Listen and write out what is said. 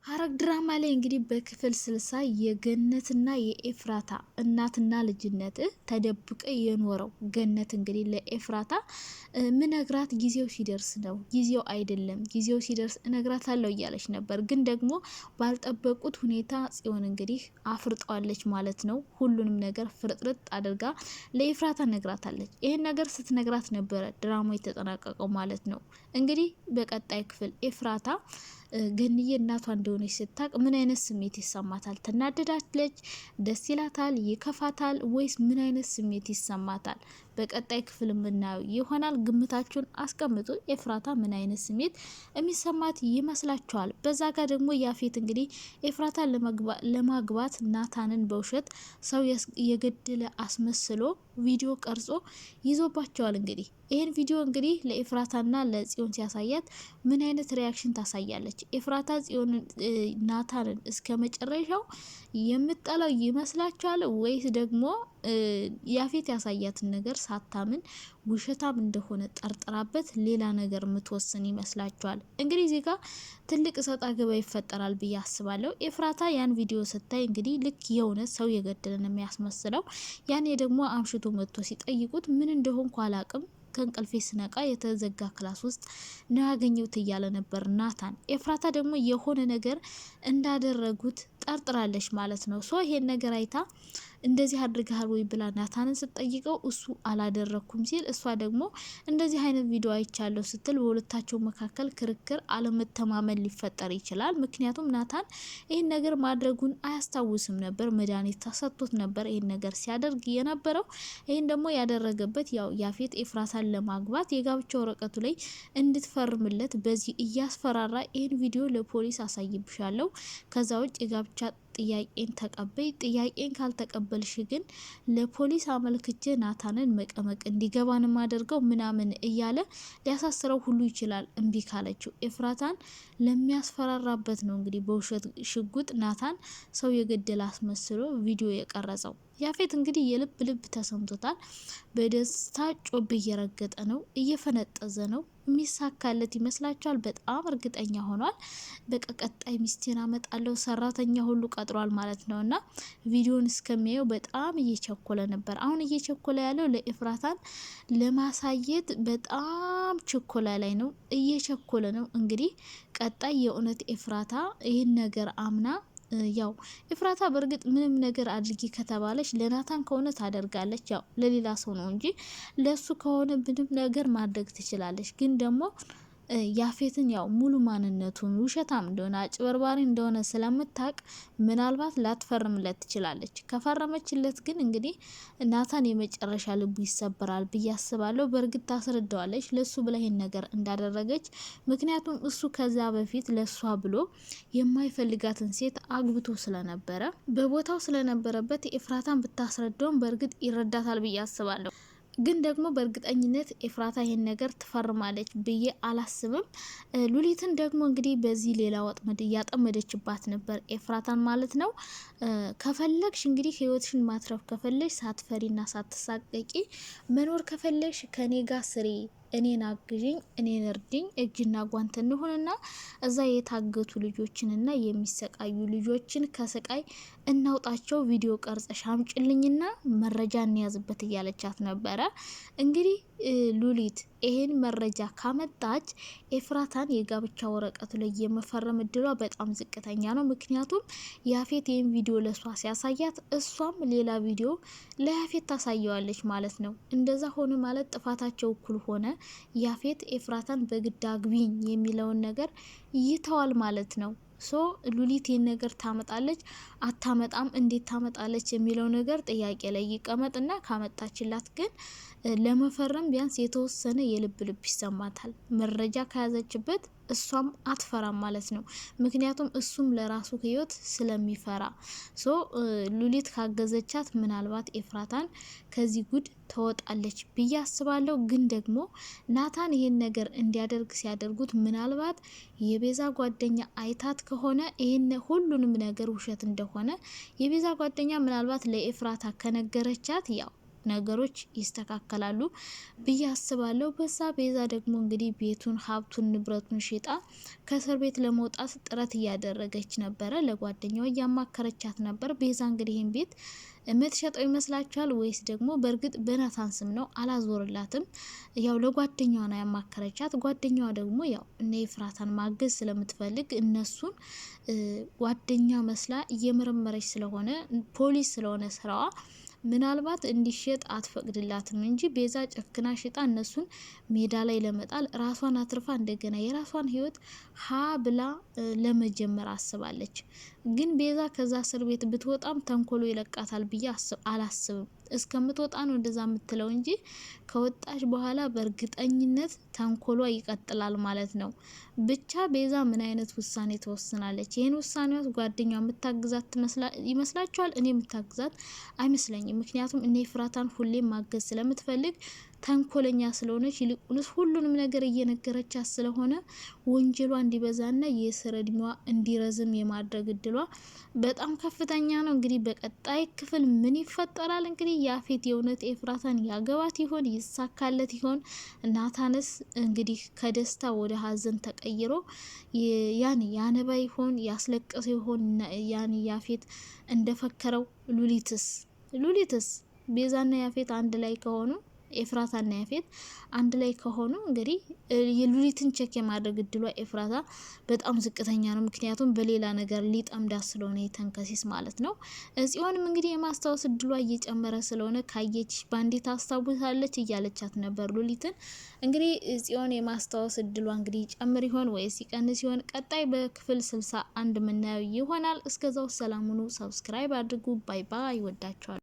ሐረግ ድራማ ላይ እንግዲህ በክፍል 60 የገነትና የኤፍራታ እናትና ልጅነት ተደብቀ የኖረው ገነት እንግዲህ ለኤፍራታ ምነግራት ጊዜው ሲደርስ ነው፣ ጊዜው አይደለም፣ ጊዜው ሲደርስ እነግራታለሁ እያለች ነበር። ግን ደግሞ ባልጠበቁት ሁኔታ ጽዮን እንግዲህ አፍርጠዋለች ማለት ነው። ሁሉንም ነገር ፍርጥርጥ አድርጋ ለኤፍራታ ነግራታለች። ይህን ነገር ስትነግራት ነበረ ድራማው የተጠናቀቀው ማለት ነው። እንግዲህ በቀጣይ ክፍል ኤፍራታ ገንዬ እናቷ እንደሆነች ስታቅ ምን አይነት ስሜት ይሰማታል? ትናደዳለች? ደስ ይላታል? ይከፋታል? ወይስ ምን አይነት ስሜት ይሰማታል? በቀጣይ ክፍል የምናየው ይሆናል። ግምታችሁን አስቀምጡ። ኤፍራታ ምን አይነት ስሜት የሚሰማት ይመስላችኋል? በዛ ጋር ደግሞ ያፌት እንግዲህ ኤፍራታን ለማግባት ናታንን በውሸት ሰው የገደለ አስመስሎ ቪዲዮ ቀርጾ ይዞባቸዋል። እንግዲህ ይህን ቪዲዮ እንግዲህ ለኤፍራታና ለጽዮን ሲያሳያት ምን አይነት ሪያክሽን ታሳያለች? ኤፍራታ ጽዮን ናታንን እስከ መጨረሻው የምጠላው ይመስላችኋል? ወይስ ደግሞ ያፌት ያሳያትን ነገር ሳታምን ውሸታም እንደሆነ ጠርጥራበት ሌላ ነገር የምትወስን ይመስላችኋል? እንግዲህ እዚህ ጋር ትልቅ እሰጥ አገባ ይፈጠራል ብዬ አስባለሁ። ኤፍራታ ያን ቪዲዮ ስታይ እንግዲህ ልክ የእውነት ሰው የገደለን የሚያስመስለው፣ ያኔ ደግሞ አምሽቶ መጥቶ ሲጠይቁት ምን እንደሆንኩ አላቅም ከእንቅልፌ ስነቃ የተዘጋ ክላስ ውስጥ ነው ያገኘሁት እያለ ነበር ናታን። ኤፍራታ ደግሞ የሆነ ነገር እንዳደረጉት ጠርጥራለች ማለት ነው። ሶ ይሄን ነገር አይታ እንደዚህ አድርገሃል ወይ ብላ ናታንን ስትጠይቀው እሱ አላደረኩም ሲል፣ እሷ ደግሞ እንደዚህ አይነት ቪዲዮ አይቻለሁ ስትል በሁለታቸው መካከል ክርክር፣ አለመተማመን ሊፈጠር ይችላል። ምክንያቱም ናታን ይህን ነገር ማድረጉን አያስታውስም ነበር። መድኃኒት ተሰጥቶት ነበር ይህን ነገር ሲያደርግ የነበረው። ይህን ደግሞ ያደረገበት ያው ያፌት ኤፍራታን ለማግባት የጋብቻ ወረቀቱ ላይ እንድትፈርምለት በዚህ እያስፈራራ ይህን ቪዲዮ ለፖሊስ አሳይብሻለሁ፣ ከዛ ውጭ የጋብቻ ጥያቄን ተቀበይ፣ ጥያቄን ካልተቀበልሽ ግን ለፖሊስ አመልክቼ ናታንን መቀመቅ እንዲገባን ማደርገው ምናምን እያለ ሊያሳስረው ሁሉ ይችላል። እምቢ ካለችው ኤፍራታን ለሚያስፈራራበት ነው እንግዲህ በውሸት ሽጉጥ ናታን ሰው የገደለ አስመስሎ ቪዲዮ የቀረጸው። ያፌት እንግዲህ የልብ ልብ ተሰምቶታል። በደስታ ጮቤ እየረገጠ ነው፣ እየፈነጠዘ ነው። የሚሳካለት ይመስላችኋል? በጣም እርግጠኛ ሆኗል። በቃ ቀጣይ ሚስቴን አመጣለሁ ሰራተኛ ሁሉ ቀጥሯል ማለት ነው። እና ቪዲዮን እስከሚያየው በጣም እየቸኮለ ነበር። አሁን እየቸኮለ ያለው ለኤፍራታን ለማሳየት በጣም ችኮላ ላይ ነው፣ እየቸኮለ ነው። እንግዲህ ቀጣይ የእውነት ኤፍራታ ይህን ነገር አምና ያው ኤፍራታ በእርግጥ ምንም ነገር አድርጊ ከተባለች ለናታን ከሆነ ታደርጋለች። ያው ለሌላ ሰው ነው እንጂ ለሱ ከሆነ ምንም ነገር ማድረግ ትችላለች። ግን ደግሞ ያፌትን ያው ሙሉ ማንነቱን ውሸታም እንደሆነ አጭበርባሪ እንደሆነ ስለምታቅ ምናልባት ላትፈርምለት ትችላለች። ከፈረመችለት ግን እንግዲህ ናታን የመጨረሻ ልቡ ይሰበራል ብዬ አስባለሁ። በእርግጥ ታስረዳዋለች ለሱ ብላ ይሄን ነገር እንዳደረገች። ምክንያቱም እሱ ከዛ በፊት ለሷ ብሎ የማይፈልጋትን ሴት አግብቶ ስለነበረ በቦታው ስለነበረበት ኤፍራታን ብታስረዳውም በእርግጥ ይረዳታል ብዬ አስባለሁ። ግን ደግሞ በእርግጠኝነት ኤፍራታ ይሄን ነገር ትፈርማለች ብዬ አላስብም። ሉሊትን ደግሞ እንግዲህ በዚህ ሌላ ወጥመድ እያጠመደችባት ነበር ኤፍራታን ማለት ነው። ከፈለግሽ እንግዲህ ህይወትሽን ማትረፍ ከፈለግሽ ሳትፈሪና ሳትሳቀቂ መኖር ከፈለግሽ ከኔ ጋር ስሪ፣ እኔን አግዥኝ፣ እኔን እርድኝ፣ እጅና ጓንት እንሆንና እዛ የታገቱ ልጆችንና የሚሰቃዩ ልጆችን ከስቃይ እናውጣቸው፣ ቪዲዮ ቀርጸሽ አምጭልኝና መረጃ እንያዝበት እያለቻት ነበረ። እንግዲህ ሉሊት ይሄን መረጃ ካመጣች ኤፍራታን የጋብቻ ወረቀቱ ላይ የመፈረም እድሏ በጣም ዝቅተኛ ነው። ምክንያቱም ያፌት ይህን ቪዲዮ ለሷ ሲያሳያት እሷም ሌላ ቪዲዮ ለያፌት ታሳየዋለች ማለት ነው። እንደዛ ሆነ ማለት ጥፋታቸው እኩል ሆነ። ያፌት ኤፍራታን በግድ አግቢኝ የሚለውን ነገር ይተዋል ማለት ነው። ሶ ሉሊት ይህን ነገር ታመጣለች አታመጣም፣ እንዴት ታመጣለች የሚለው ነገር ጥያቄ ላይ ይቀመጥና ካመጣችላት ግን ለመፈረም ቢያንስ የተወሰነ የልብ ልብ ይሰማታል። መረጃ ከያዘችበት እሷም አትፈራም ማለት ነው። ምክንያቱም እሱም ለራሱ ህይወት ስለሚፈራ። ሶ ሉሊት ካገዘቻት ምናልባት ኤፍራታን ከዚህ ጉድ ተወጣለች ብዬ አስባለሁ። ግን ደግሞ ናታን ይሄን ነገር እንዲያደርግ ሲያደርጉት ምናልባት የቤዛ ጓደኛ አይታት ከሆነ ይሄን ሁሉንም ነገር ውሸት እንደሆነ የቤዛ ጓደኛ ምናልባት ለኤፍራታ ከነገረቻት ያው ነገሮች ይስተካከላሉ ብዬ አስባለሁ። በዛ ቤዛ ደግሞ እንግዲህ ቤቱን፣ ሀብቱን፣ ንብረቱን ሽጣ ከእስር ቤት ለመውጣት ጥረት እያደረገች ነበረ። ለጓደኛዋ እያማከረቻት ነበር። ቤዛ እንግዲህ ይህን ቤት የምትሸጠው ይመስላችኋል ወይስ ደግሞ በእርግጥ በናታን ስም ነው? አላዞርላትም። ያው ለጓደኛዋ ነው ያማከረቻት። ጓደኛዋ ደግሞ ያው እነ ኤፍራታን ማገዝ ስለምትፈልግ እነሱን ጓደኛ መስላ እየመረመረች ስለሆነ ፖሊስ ስለሆነ ስራዋ ምናልባት እንዲሸጥ አትፈቅድላትም እንጂ ቤዛ ጨክና ሽጣ እነሱን ሜዳ ላይ ለመጣል ራሷን አትርፋ እንደገና የራሷን ህይወት ሀ ብላ ለመጀመር አስባለች። ግን ቤዛ ከዛ እስር ቤት ብትወጣም ተንኮሎ ይለቃታል ብዬ አላስብም። እስከምትወጣ ነው እንደዛ የምትለው እንጂ ከወጣች በኋላ በእርግጠኝነት ተንኮሏ ይቀጥላል ማለት ነው። ብቻ ቤዛ ምን አይነት ውሳኔ ትወስናለች? ይህን ውሳኔዋስ ጓደኛዋ የምታግዛት ይመስላችኋል? እኔ የምታግዛት አይመስለኝም። ምክንያቱም እኔ ኤፍራታን ሁሌም ማገዝ ስለምትፈልግ ተንኮለኛ ስለሆነች ይልቁንስ ሁሉንም ነገር እየነገረቻት ስለሆነ ወንጀሏ እንዲበዛና የእስር እድሜዋ እንዲረዝም የማድረግ እድሏ በጣም ከፍተኛ ነው። እንግዲህ በቀጣይ ክፍል ምን ይፈጠራል? እንግዲህ ያፌት የእውነት ኤፍራታን ያገባት ይሆን? ይሳካለት ይሆን? ናታንስ እንግዲህ ከደስታ ወደ ሀዘን ተቀይሮ ያን ያነባ ይሆን? ያስለቀሰ ይሆን? ያን ያፌት እንደፈከረው ሉሊትስ ቤዛና ያፌት አንድ ላይ ከሆኑ ኤፍራታና ያፌት አንድ ላይ ከሆኑ እንግዲህ የሉሊትን ቼክ የማድረግ እድሏ ኤፍራታ በጣም ዝቅተኛ ነው። ምክንያቱም በሌላ ነገር ሊጠምዳት ስለሆነ የተንከሲስ ማለት ነው። ጽዮንም እንግዲህ የማስታወስ እድሏ እየጨመረ ስለሆነ ካየች ባንዴ ታስታውሳለች እያለቻት ነበር ሉሊትን። እንግዲህ ጽዮን የማስታወስ እድሏ እንግዲህ ጨምር ይሆን ወይስ ይቀንስ ይሆን? ቀጣይ በክፍል 61 የምናየው ይሆናል። እስከዛው ሰላም ሁኑ። ሰብስክራይብ አድርጉ። ባይ ባይ። ይወዳችኋል።